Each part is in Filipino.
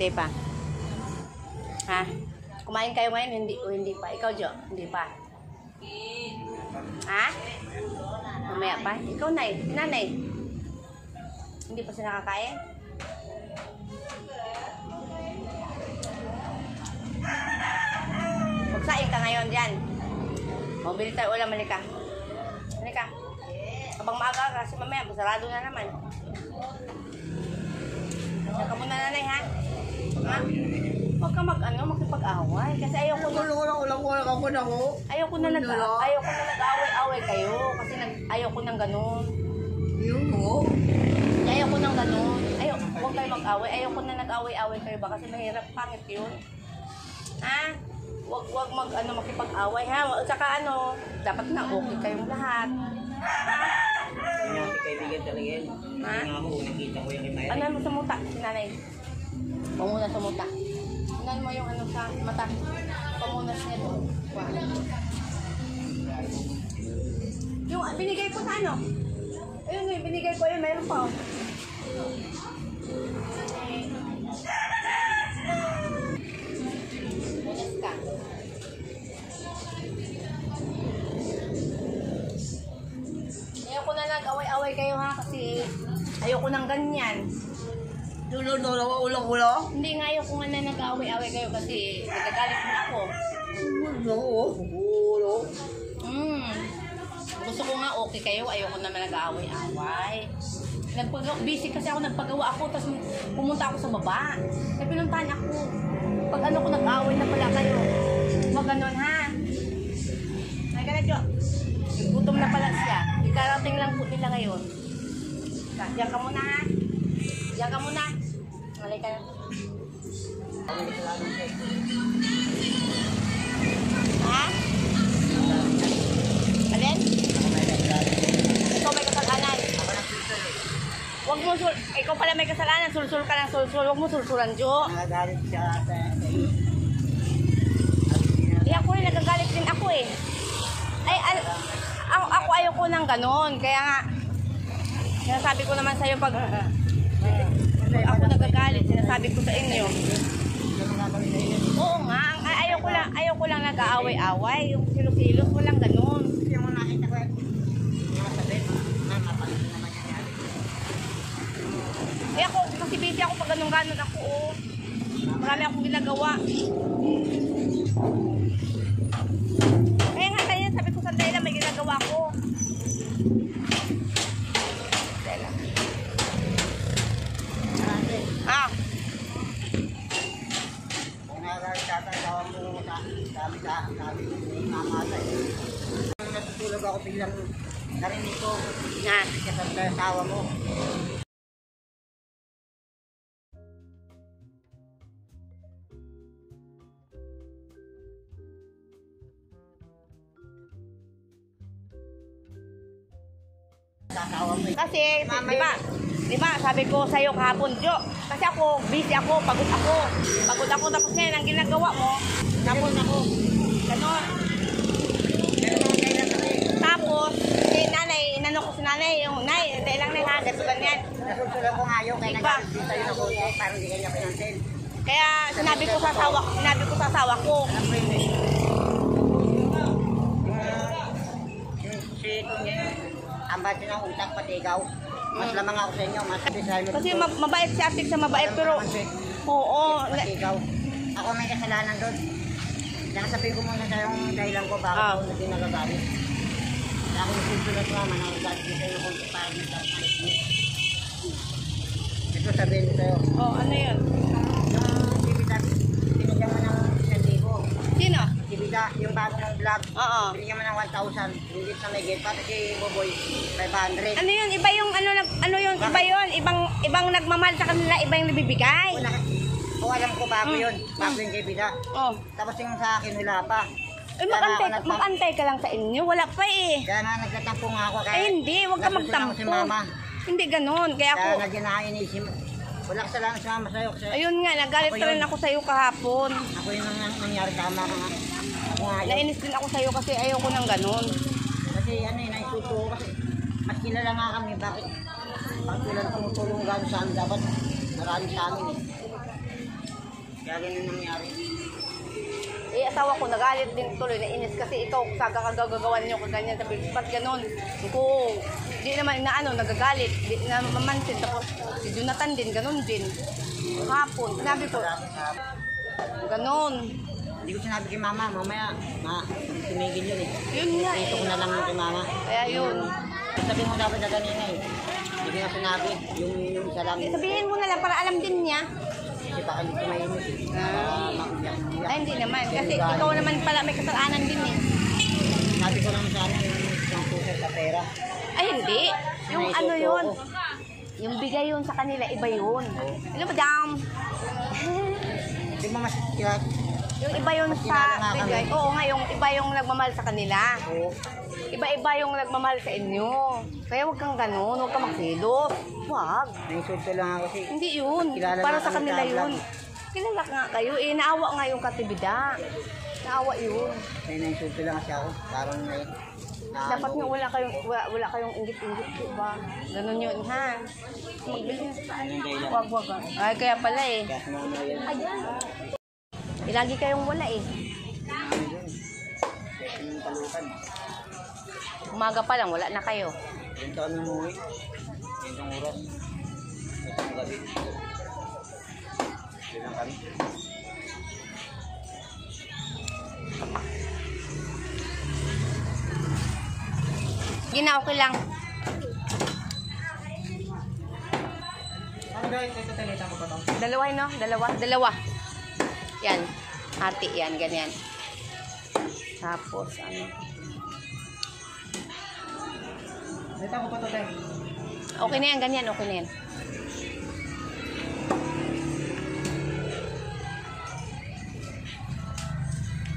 Hindi pa. Ha? Kumain kayo ngayon? Hindi, o hindi pa. Ikaw, Jo? Hindi pa. Ha? Mamaya pa? Ikaw, Nay. Nanay. Hindi pa sila nakakain? Magsaing ka ngayon dyan. Mabili tayo ulam, malika. Malika. Kapag maaga kasi mamaya, sarado na naman. Huwag ka muna, Nanay, ha? Ha? Huwag ka makipag-away. Kasi ayoko na... Ayoko na nag-away kayo. Kasi ayoko nang ganun. Ayoko nang ganun. Huwag kayo mag-away. Ayoko na nag-away-away kayo ba? Kasi mahirap, pangit yun. Ha? Huwag makipag-away, ha? Saka dapat na okay kayong lahat. Ha? Kaibigan talaga yan. Ha? Nakita ko yung kay Ano mo sa muta, sinanay? Pamuna sa muta. Ano mo yung sa mata? Pamunas niya doon. Yung binigay ko sa Ayun yung binigay ko yun. Mayroon pa. Munas ka. Ayoko na nag-away-away kayo ha kasi ayoko nang ganyan. Hindi nga ayoko nga na nag-away-away kayo kasi nagagalit mo ako. Gusto ko nga okay kayo, ayoko naman nag-away-away. Busy kasi ako, nagpagawa ako, tapos pumunta ako sa baba. Kaya pinuntahan ako. Pag ko nag-away na pala kayo. Huwag ganun ha. Ay ka na, Jo. Gutom na pala siya. Ikarating lang po nila ngayon. Diyan ka muna ha. Diyan ka muna. Malay ka na. Ha? Alin? Ikaw may kasalanan. Huwag mo ikaw pala may kasalanan. Sulsul ka ng sulsul. Huwag mo sulsulan, Jo. Nagagalit siya sa... Ako rin, nagagalit din ako eh. Ako ayoko nang ganon. Kaya nga, sinasabi ko naman sa'yo pag ako nagagalit, sinasabi ko sa inyo. Oo nga, ayoko lang nag-aaway-away. Yung kilos-kilos, walang ganon. Yung mga nakita ko yung masabit, mapalit naman yan. Ako, kasi busy ako pag ganon-ganon ako. Marami akong ginagawa. Kaya nga tayo, sabi ko sandali lang, may ginagawa ko. Sandali lang. Ah. Kung nagagtatagawa mo sabi ni mamatay. Nung natutulog ako biglang narinig ko, kasal sa asawa mo. Kasi, di ba, sabi ko sa'yo kahapon, Jo, kasi ako, busy ako, pagod ako, tapos ngayon, ang ginagawa mo, tapos ako, gano'n. Tapos, nanay, inano ko si nanay, yung, nay, dahil lang na ha, ganito ganyan. Nasusulan ko nga yun, kaya nag-alibin sa'yo na konti, parang hindi kanya pinansin. Kaya, sinabi ko sa asawa ko. Si ambat din ang utak pati ikaw. Mas lamang ako sa inyo, mas design mo. Kasi mabait si Atik sa mabait, pero oo. Pati ikaw. Ako may kasalanan doon. Nakasabi ko muna sa yung dahilan ko bakit ako hindi nagagalit. Kaya ako nagsusulat ko naman ang ugat dito yung kung parang nagagalit mo. Ito sabihin ko sa'yo. Oh, ano yun? Yung Tibita, binigyan mo ng 1,000. Sino? Tibita, yung bago ng vlog. Oo. Binigyan mo ng 1,000. Hindi sa may gate. Pati si Boboy, 500. Ano yun? Iba yung ano yun? Iba yun? Ibang nagmamahal sa kanila, iba yung nabibigay. Kung alam ko bago yun. Bago yung kay Bida. Oh. Tapos yung sa akin, wala pa. Eh, mag-antay ka lang sa inyo. Wala pa eh. Kaya nga nagtatampo nga ako. Kaya hindi. Huwag ka magtampo. Si mama. Hindi ganun. Kaya ako... Kaya naginainisin mo. Wala kasalanan si mama sa'yo. Ayun nga, nagalit ka rin ako sa'yo kahapon. Ako yung nangyari tama ka nga. Ako nga yun. Nainis din ako sa'yo kasi ayoko nang ganun. Kasi naisuto ko kasi. Mas kilala nga kami. Bakit? Pag tulad tumutulong gano'n sa amin, dapat marami sa amin eh. Kaya ganun nangyari. Eh, asawa ko, nagalit din tuloy, nainis kasi ikaw, kagagawa ninyo kaganyan. Sabi, ba't ganun? Ko, di naman inaano, nagagalit, di na mamansin. Tapos, si Jonathan din, ganun din. Hapon, sinabi ko, ganun. Hindi ko sinabi kay mama, mamaya, tumigil yun eh. Yun nga Ito ko na lang kay mama. Kaya yun. Sabihin mo dapat na kanina eh. Hindi ko na sinabi, yung isa lang. Sabihin mo na lang para alam din niya. Kasi baka hindi ko mainit eh. Ay, hindi naman. Kasi ikaw naman pala may kasalanan din eh. Sabi ko lang sana yung puso sa pera. Ay, hindi. Yung May ano isuko yun. ko. Yung bigay yun sa kanila, iba yun. Ano, madam? Hindi mo mas kaya. Yung iba yun sa bigay. Oo nga, yung iba yung nagmamahal sa kanila. Oo. Iba-iba yung nagmamahal sa inyo. Kaya huwag kang ganun, huwag kang magsilos. Huwag. Naisulto lang ako kasi. Hindi yun. Kilala Para na sa kami kanila sa yun. vlog. Kilala nga kayo. Eh, naawa nga yung katibida. Naawa yun. May naisulto lang kasi ako. Parang may Dapat nga wala kayong inggit-inggit, diba? Ganun yun, ha? Magbili. Wag. Ay, kaya pala eh. Kaya sa mga yan. Lagi kayong wala eh. Ano yun? Kaya yung talukan. Umaga pa lang, wala na kayo. Yung taon ng umuwi. Yung oras. Yung gabi. Yun lang kami. Gina, okay lang. Ano guys, ito talita mo ba ito? Dalawa, no? Dalawa. Yan. Hati yan, ganyan. Tapos, ano. Talita mo ba ito tayo? Okay na yan, ganyan, okay na yan.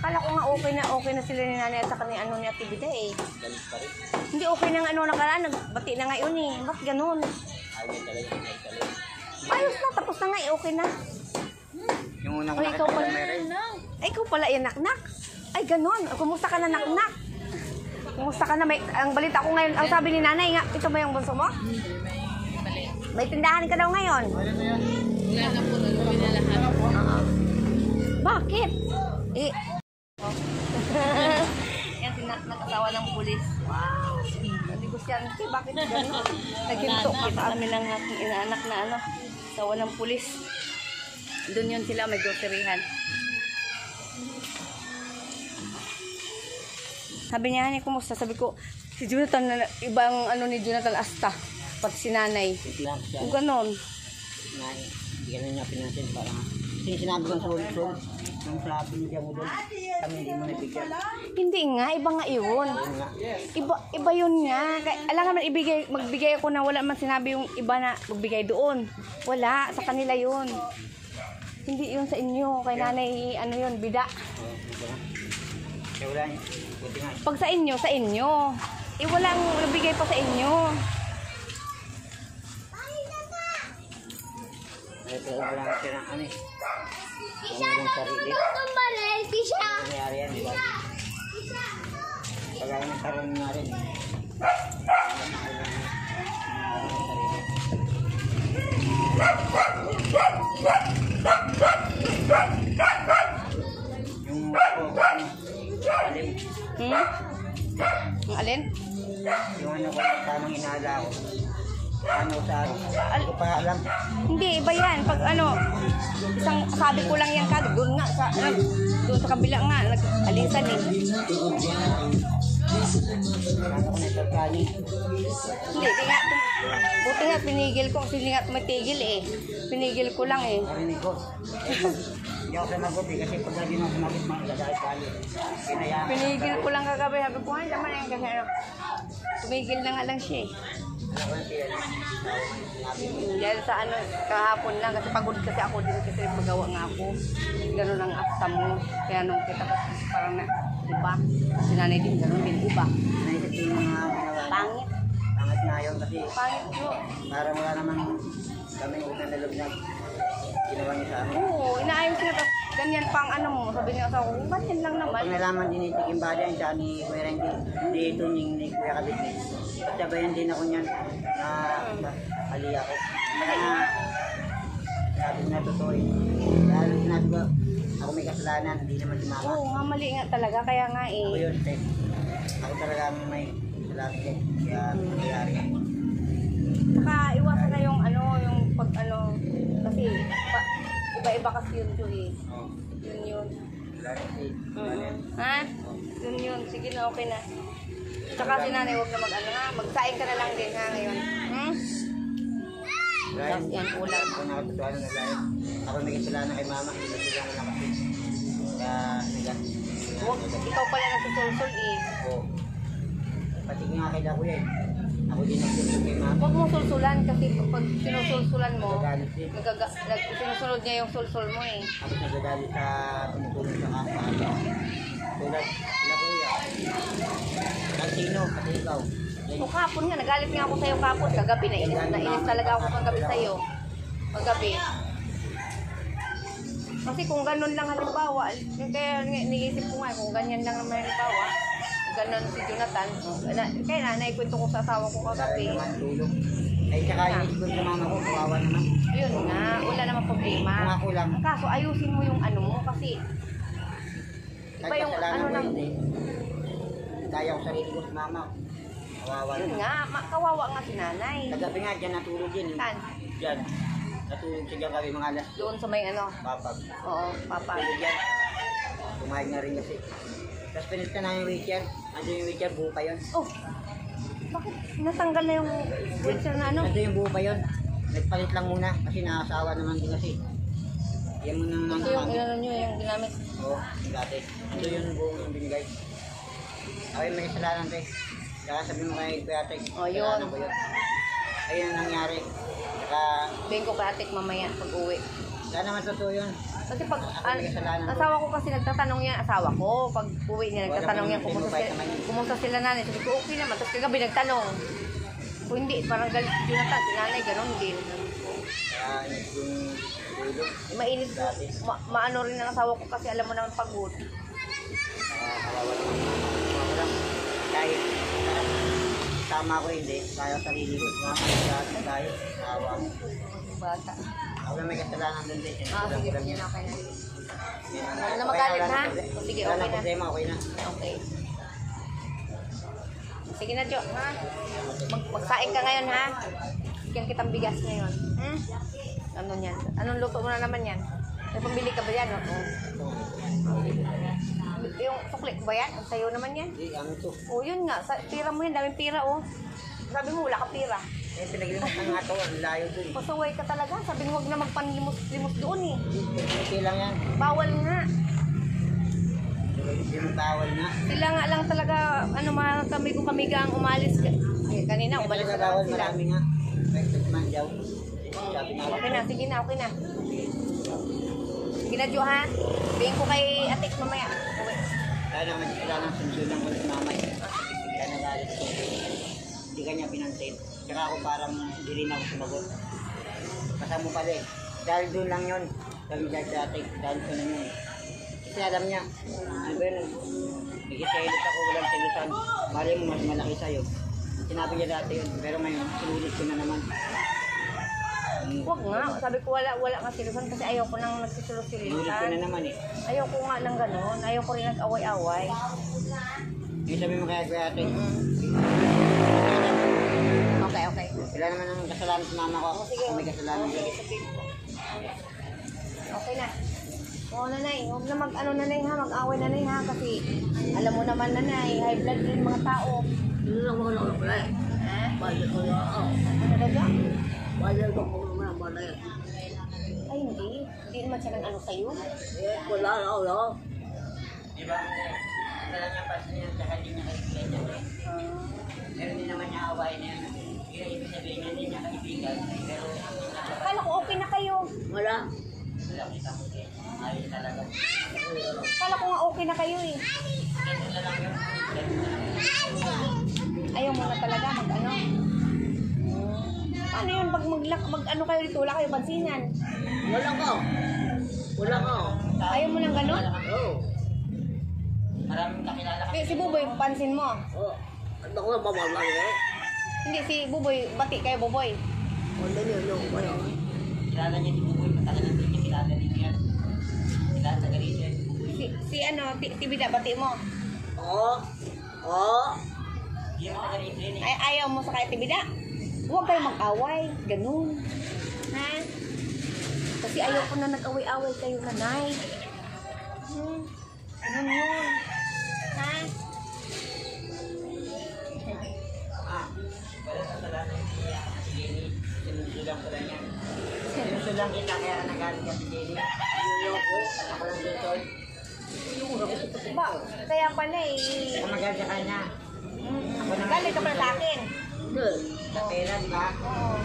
Kala ko nga okay na sila ni nanay at saka ni ano ni Ate Bida eh. Galit pa rin. Hindi okay na nga ano nakaraan, nagbati na ngayon eh. Ba't ganun? Ayaw talaga. Ayos na, tapos na nga eh, okay na. Yung unang Ay, ikaw pala. meron. Ay, ikaw pala yan, naknak. Ay, ganun. Kumusta ka na, naknak? Kumusta ka na? Ang balita ko ngayon, ang sabi ni nanay nga, ito ba yung bunso mo? May tindahan ka daw ngayon. Wala na po, nagawin na lahat. Bakit? Eh. Yan, nag-asawa ng pulis. Wow. Negosyante, bakit gano'n? Naghinto kita kami ng aking inaanak na ano, asawa ng pulis. Doon yun sila, may groceryhan. Sabi niya, hani, kumusta? Sabi ko, si Jonathan, ibang ano ni Jonathan Asta, pati si nanay. Ito lang siya. O ganon. Hindi ka na niya pinansin. Parang sinabi ko sa ultron. Nung sabi niya mo doon, kami hindi mo nabigyan. Hindi nga, iba nga yun. Yun nga. Iba yun nga. Alam nga magbigay ako na wala man sinabi yung iba na magbigay doon. Wala, sa kanila yun. Hindi yun sa inyo, kay nanay, ano yun, bida. Ito nga. Kaya wala niya. Buti nga. Pag sa inyo. Eh, walang nabigay pa sa inyo. Ito wala nga siya ng ano eh. Ang meron sarili. Ang nangyari yan, di ba? Pag ako nagkaroon nga rin. Yung alim. Ang alin? Yung ano ko, tamang inaala ko. Ano sa hindi ko pa alam. Hindi, iba yan. Pag ano, isang sabi ko lang yan kagad. Doon nga, doon sa kabila nga, nag-alisan eh. Ano ko na ito kani. Hindi, kaya buti nga pinigil ko. Kasi nga tumatigil eh. Pinigil ko lang eh. Narinig ko. Hindi ako sumagot eh, kasi pag hindi na sumagot, magdadahit kani. Pinayaan. Pinigil ko lang kagabi. Sabi ko, ay naman yan kasi ano. Tumigil na nga lang siya eh. Yan sa ano, kahapon lang. Kasi pagod kasi ako din kasi magawa nga ako. Ganun ang akta mo. Kaya nung kita kasi parang na, iba. Si nanay din, ganun din, iba. Naisip yung mga ginawa. Pangit. Pangit na yun kasi Pangit yun. parang wala naman kami utang na loob na ginawa niya sa amin. Oo, inaayos niya. Tapos ganyan pang ano mo. Sabi niya sa ako, ba't yan lang naman? Pag nalaman din ni Tikim Bada yun, siya ni Kuya Randy, dito ni Kuya Kabitnis. Sabayan din ako niyan na ali ako. Kaya sabi na totoo eh. Lalo na sinabi ko, ako may kasalanan, hindi naman si mama. Oo nga, mali nga talaga. Kaya nga Ako eh. yun, te. Ako talaga ang may kasalanan ko. Kaya nangyayari. Saka iwasan na yung ano, yung pag ano. Kasi iba-iba kasi yun, Joey. Oo. Yun. Wala rin si Ha? Yun. Sige na, okay na. Tsaka si nanay, huwag na mag-ano ha. Magsaing ka na lang din ha ngayon. Ryan, Yan, ulam. ako nakatutuan na Ryan. Ako may kasalanan kay mama, hindi sila na nakapit. Kaya sila. Huwag, ikaw pala nagsusulsul eh. Oo. Pati nga kay Dakuya eh. Ako din nagsusul kay mama. Huwag mong sulsulan kasi pag sinusulsulan mo, Nagagalit din. sinusunod niya yung sulsul mo eh. Ako nagagalit sa tumutulong sa kapwa. Tulad sila kuya. Sino, pati ikaw. O kapon nga, nagalit nga ako sa'yo kapon. Kagabi, nainis talaga ako kagabi sa'yo. Kagabi. Kasi kung ganun lang halimbawa, kaya niisip ko nga, kung ganyan lang naman halimbawa, ganun si Jonathan, kaya naikwento ko sa asawa ko kagabi. Kaya naman tulong. Ay, tsaka inisip ko sa mama ko, kawawa naman. Yun nga, wala namang problema. Kung ako lang. Kaso ayusin mo yung ano mo kasi iba Kahit yung kasalanan ano ko ng... hindi. Kaya ko sarili ko sa mama. Kawawa Yun naman. nga, kawawa nga si nanay. Kagabi nga, dyan natulog yun. Saan? Dyan. Natulog siya dyan kami mga alas. Doon sa may ano. Papag. Oo, papa. Tulog yan. Kumain na rin kasi. Tapos pinita na yung wheelchair. Andun yung wheelchair, buo pa yun. Oh, bakit natanggal na yung wheelchair na ano? Andun yung buo pa yun. Nagpalit lang muna kasi nakasawa naman din kasi. Yan muna nang Ito yung inano nyo, yung ginamit. Oo, dati. Ito yung buong yung binigay. Ako yung may kasalanan te. Saka sabi mo kay Kuya Tek, Oh, yun. kasalanan ko yun. Ayun ang nangyari. Saka, Bing ko katik mamaya pag uwi. wala naman totoo yun. Kasi pag Ako may kasalanan ko. asawa ko kasi nagtatanong yan, asawa ko, pag uwi niya nagtatanong yan, Wala naman kumusta sila nanay. Sabi ko, okay naman. Tapos kagabi nagtanong. Kung hindi, parang galit si Jonathan, si nanay, gano'n din. Kaya yung tulog. Mainit, maano rin ang asawa ko kasi alam mo naman pagod. Kawawa naman. Kawawa lang. Kahit tama ko hindi, kaya sarili ko. Mga tayo, kawawa mo. Bata. Ako lang may kasalanan doon din. Sige, sige na, okay na. Wala na Okay magalit, wala ha? na- Sige, wala okay na na. problema, okay na. Okay. Sige na, Jo, ha? Magsaing ka ngayon, ha? Bigyan kitang bigas ngayon. Ano yan? Anong luto mo na naman yan? May pambili ka ba yan? Oo. Yung sukli ko ba yan? Ang sayo naman yan? Hindi, ano to? O, yun nga. Pira mo yan. Daming pira, oh. Sabi mo, wala ka pira. Eh, pinaglimot ng nga to, ang layo doon. Pasaway ka talaga. Sabi mo, huwag na magpanlimos-limos doon, eh. Okay lang yan. Bawal nga. Hindi mo bawal na. Sila nga lang talaga, ano, mga kami ang umalis. Ay, kanina, umalis Talaga na bawal, lang sila. marami nga. Respect man daw. Sabi nga. Okay na, sige na, okay na. Sige na, Jo, ha? Bigyan ko kay Atik mamaya. Okay. Kaya naman sila ng sunsulan ko sa mamay. Kaya nagalit ko. Hindi kanya pinansin. Tsaka ako parang hindi rin ako sumagot. Kasama pala eh. Dahil doon lang yun. Dahil dati, dahil ko lang yun. Kasi alam niya, ano ba yun? Nagsiselos ako, walang selusan. Mali mo, mas malaki sa'yo. Sinabi niya dati yun, pero ngayon, sinulit ko na naman. Huwag nga. Sabi ko, wala nga silusan kasi ayaw ko nang Sinulit ko na nagsisulong-silusan. naman eh. Ayaw ko nga ng ganun. Ayaw ko rin nag-away-away. Yung sabi mo kaya kuya ate, Okay, okay. wala naman ang kasalanan sa mama ko. Sige, Kung may kasalanan okay, ko. sabihin ko. Okay na. Oo, nanay. Huwag na mag-ano, nanay, ha? Mag-away, nanay, ha? Kasi alam mo naman, nanay, high blood din mga tao. Hindi lang mo na pala eh. Ha? Balik ko na ako. Ano talaga? Balik ko naman, balik. Ay, hindi. Hindi naman siya ng ano sa'yo. Eh, wala na ako, no? Di ba? Wala niya pa siya sa kanya niya kaibigan niya. Pero hindi naman niya away na yan. Kaya ibig sabihin niya, hindi niya kaibigan. Pero Akala ko okay na kayo. wala. Wala kita mo din. Ayos talaga. Akala ko nga okay na kayo, eh. Ganun na lang yun. Ayaw mo na talaga mag-ano. Paano yun pag mag-ano kayo dito? Wala kayo pansinan. Wala ko. Wala ko. Ayaw mo ng gano'n? Oo. Maraming kakilala ka. Si Buboy, pansin mo. Oo. Ano ko na bababay eh? Hindi, si Buboy, bati kayo, Buboy. Wala niyo, no? Wala. Kilala niya si Buboy. Matagal na hindi kilala niya yan. Lahat na ganito eh. Si ano, Tibida, bati mo. Oo. Oo. Hindi mo na ganito yun eh. Ay, ayaw mo sa kay Tibida. Huwag kayo mag-away. Ganun. Ha? Kasi ayaw ko na nag-away-away kayo, nanay. Ganun yun. Ha? Wala sa salamat niya. Si Jenny, sinusulang ko lang yan. Sinusulang kita kaya nagaling ka si Jenny. Yuyoko, ako lang dutol. Ba, kaya pala eh. Ako magaling sa kanya. Galit ka pala sa akin. Sa pera, di ba? Oo.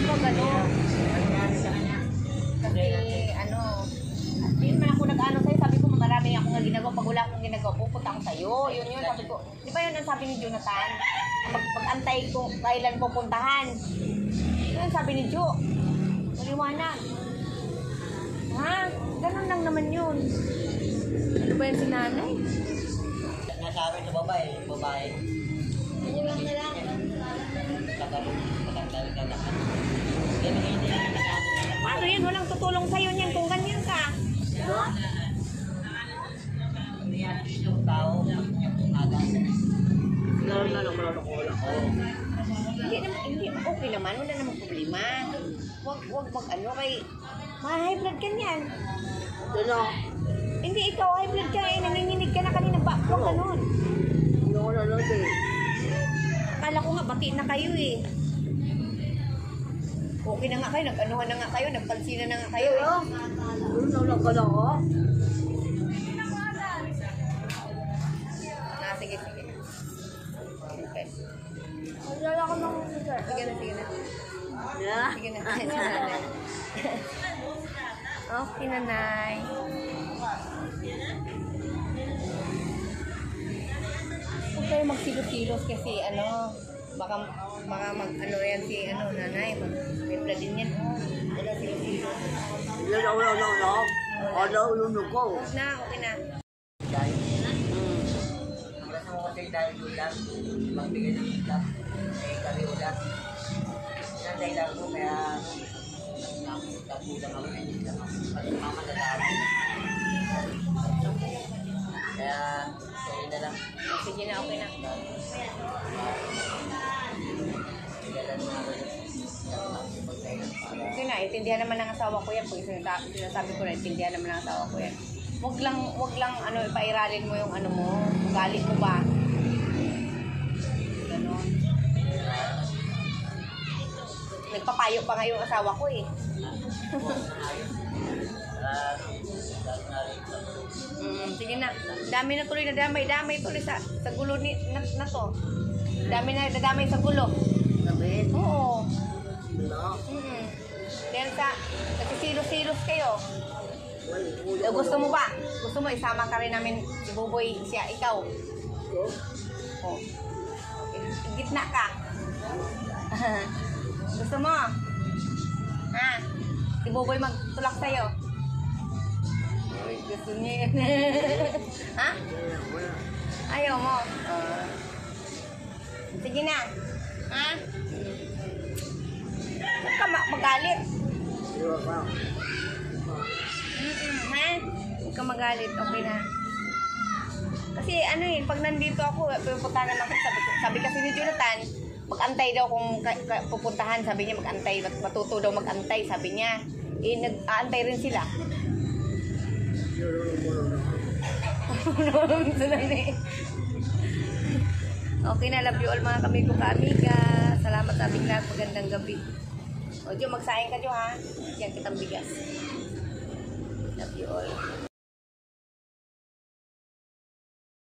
Ba, ganun. Ako magaling sa kanya. Kasi ano, hindi naman ako nag-ano sa'yo. Sabi ko, marami akong ginagawa. Pag wala akong ginagawa, pupunta ako sa'yo. Yun, sabi ko. Di ba yun ang sabi ni Jonathan? Pag-antay kung kailan pupuntahan. Yun sabi ni Jo. Maliwanag. Ha? Ganun lang naman yun. Ano ba yan si nanay? Nasabi sa babae, babae. Ano lang na lang. Matandang ka na. Hindi na nagkakaroon. Paano yan? Walang tutulong sa'yo niyan kung ganyan ka. Hindi yan yung tao, yung tumaga. Lalo na lang malalakola ko. Hindi, okay naman. Wala namang problema. Wag mag-ano kay... Ma-high blood ka niyan. Ano? Hindi, ikaw high blood ka eh. Nanginginig ka na kanina ba? Huwag ganun. Hindi ko nanood eh. Akala ko nga, bati na kayo eh. Okay na nga kayo. Nag-anuhan na nga kayo. Nagpansinan na nga kayo eh. Ano ka lang ako? Sige. Okay. Wala ko ng Sige na. Yeah. Sige na. Okay, nanay. Huwag kayo magsilos-silos kasi baka mag-ano yan si nanay. Mag-repla din yan. Wala silos-silos. Ulo ko. Huwag na, okay na. Dahil, ang mo kasi dahil ulam, magbigay ng ulam, kami ulam. Yan dahilan ko, kaya nakulang ako, hindi lang ako, mama na dami. Kaya, sorry na lang. Sige na, okay na. Bigalan na ako. Okay na, intindihan naman ng asawa ko yan. Pag sinasabi ko na, intindihan naman ng asawa ko yan. Huwag lang ipairalin mo yung mo, galit mo ba? Ganon. Nagpapayo pa nga yung asawa ko eh. Sige na. Dami na tuloy na damay tuloy sa gulo na to. Dami na nadamay sa gulo. Sabi? Oo. No. Dahil nagsisilos-silos kayo. Gusto mo ba? Gusto mo isama ka rin namin si Buboy, siya, ikaw. Oh. Gitna ka. Gusto mo? Ha? Si Buboy magtulak sa'yo. Uy, gusto niya yan. Ha? Ayaw mo? Sige na. Ha? Huwag ka magalit. Ha? Huwag ka magalit. Okay na. Kasi pag nandito ako, pupuntahan naman ako. Sabi kasi ni Jonathan, mag-antay daw kung pupuntahan. Sabi niya mag-antay. Matuto daw mag-antay. Sabi niya. Nag-aantay rin sila. Okay na, love you all mga kamigo ka-amiga. Salamat sa aming lahat. Magandang gabi. O, Diyo, magsaing ka, Diyo, ha? Yan kitang bigas. Love you all.